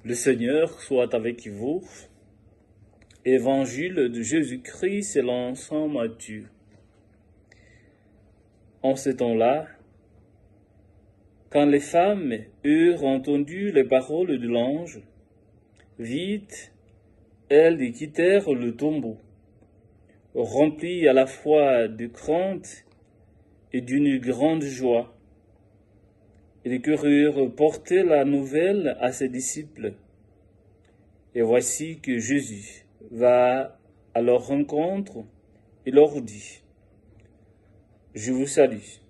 Le Seigneur soit avec vous. Évangile de Jésus-Christ selon saint Matthieu. En ce temps-là, quand les femmes eurent entendu les paroles de l'ange, vite, elles quittèrent le tombeau, remplies à la fois de crainte et d'une grande joie. Ils coururent porter la nouvelle à ses disciples. Et voici que Jésus va à leur rencontre et leur dit: Je vous salue.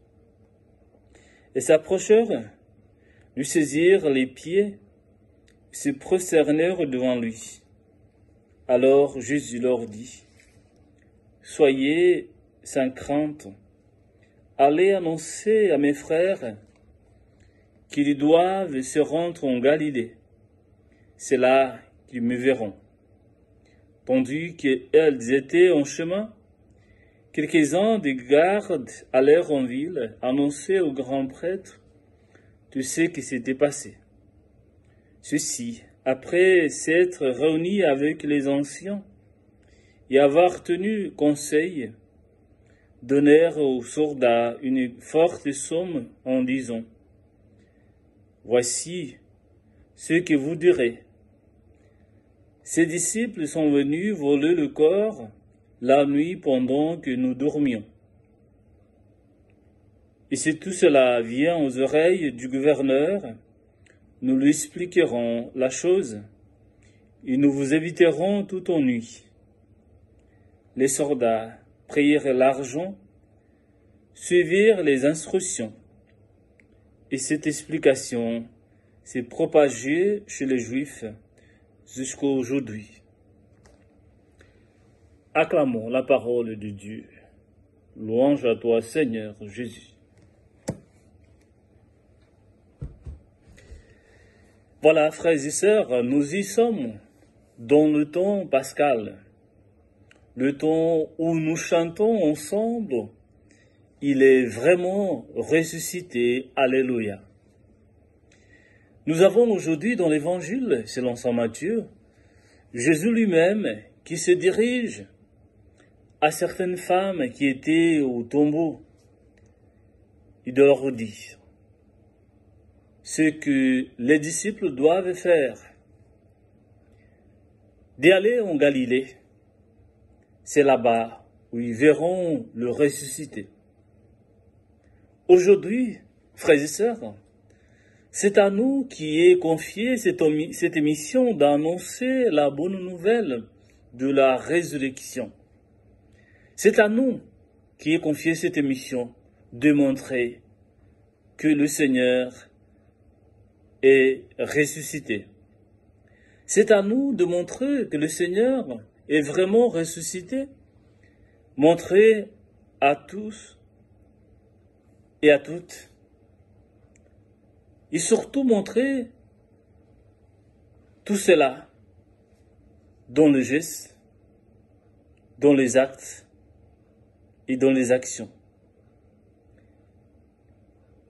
Et s'approchèrent, lui saisirent les pieds, se prosternèrent devant lui. Alors Jésus leur dit: Soyez sans crainte, allez annoncer à mes frères qu'ils doivent se rendre en Galilée. C'est là qu'ils me verront. Tandis qu'elles étaient en chemin, quelques-uns des gardes allèrent en ville annoncer au grand prêtre tout ce qui s'était passé. Ceux-ci, après s'être réunis avec les anciens et avoir tenu conseil, donnèrent aux soldats une forte somme en disant: Voici ce que vous direz. Ces disciples sont venus voler le corps la nuit pendant que nous dormions. Et si tout cela vient aux oreilles du gouverneur, nous lui expliquerons la chose et nous vous éviterons tout ennui. Les soldats prirent l'argent, suivirent les instructions, et cette explication s'est propagée chez les Juifs jusqu'à aujourd'hui. Acclamons la parole de Dieu. Louange à toi, Seigneur Jésus. Voilà, frères et sœurs, nous y sommes dans le temps pascal, le temps où nous chantons ensemble. Il est vraiment ressuscité. Alléluia. Nous avons aujourd'hui dans l'Évangile, selon saint Matthieu, Jésus lui-même qui se dirige à certaines femmes qui étaient au tombeau et de leur dire ce que les disciples doivent faire, d'aller en Galilée. C'est là-bas où ils verront le ressuscité. Aujourd'hui, frères et sœurs, c'est à nous qui est confiée cette mission d'annoncer la bonne nouvelle de la résurrection. C'est à nous qui est confiée cette mission de montrer que le Seigneur est ressuscité. C'est à nous de montrer que le Seigneur est vraiment ressuscité, montrer à tous et à toutes, et surtout montrer tout cela dans le geste, dans les actes et dans les actions.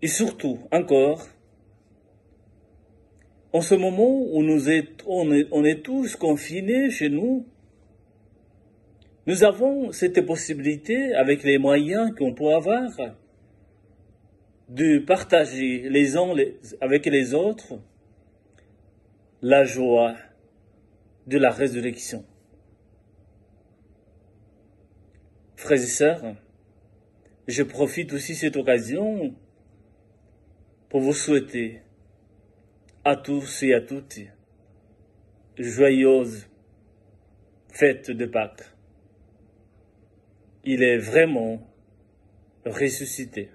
Et surtout, encore, en ce moment où on est tous confinés chez nous, nous avons cette possibilité, avec les moyens qu'on peut avoir, de partager les uns avec les autres la joie de la résurrection. Frères et sœurs, je profite aussi de cette occasion pour vous souhaiter à tous et à toutes joyeuses fêtes de Pâques. Il est vraiment ressuscité.